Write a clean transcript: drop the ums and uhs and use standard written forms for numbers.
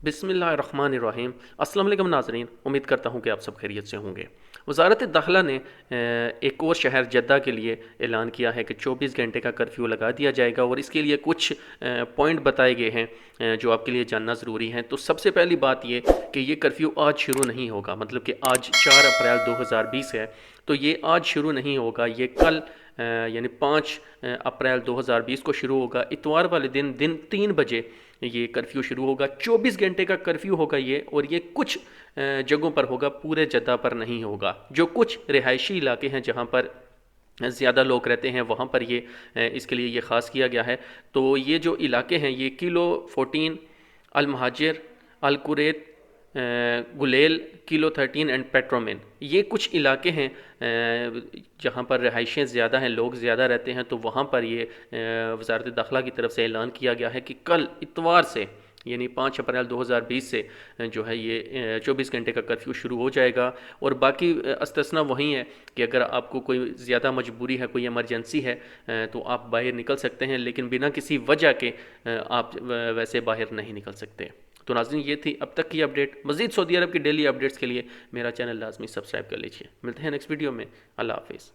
बिस्मिल्लाहिर्रहमानिर्रहीम। अस्सलाम वालेकुम नाज़रीन, उम्मीद करता हूँ कि आप सब खैरियत से होंगे। वज़ारत दाखिला ने एक और शहर जद्दा के लिए ऐलान किया है कि 24 घंटे का कर्फ्यू लगा दिया जाएगा और इसके लिए कुछ पॉइंट बताए गए हैं जो आपके लिए जानना ज़रूरी है। तो सबसे पहली बात ये कि ये कर्फ्यू आज शुरू नहीं होगा, मतलब कि आज 4 अप्रैल 2020 है, तो ये आज शुरू नहीं होगा, ये कल यानी 5 अप्रैल 2020 को शुरू होगा। इतवार वाले दिन दिन 3 बजे ये कर्फ्यू शुरू होगा। 24 घंटे का कर्फ्यू होगा ये, और ये कुछ जगहों पर होगा, पूरे जद्दा पर नहीं होगा। जो कुछ रिहायशी इलाके हैं जहाँ पर ज़्यादा लोग रहते हैं वहाँ पर ये इसके लिए ये ख़ास किया गया है। तो ये जो इलाके हैं ये kilo 14, Al Mahjar, Al Quraiyat, Ghulail, kilo 13 and Petromin, ये कुछ इलाके हैं जहाँ पर रहायशें ज़्यादा हैं, लोग ज़्यादा रहते हैं। तो वहाँ पर ये वज़ारत दाखिला की तरफ से ऐलान किया गया है कि कल इतवार से यानी 5 अप्रैल 2020 से जो है ये 24 घंटे का कर्फ्यू शुरू हो जाएगा। और बाकी अस्तस्ना वही है कि अगर आपको कोई ज़्यादा मजबूरी है, कोई इमरजेंसी है, तो आप बाहर निकल सकते हैं, लेकिन बिना किसी वजह के आप वैसे बाहर नहीं निकल सकते। तो नाज़रीन, ये थी अब तक की अपडेट। मज़ीद सऊदी अरब की डेली अपडेट्स के लिए मेरा चैनल लाजमी सब्सक्राइब कर लीजिए। मिलते हैं नेक्स्ट वीडियो में। अल्लाह हाफिज़।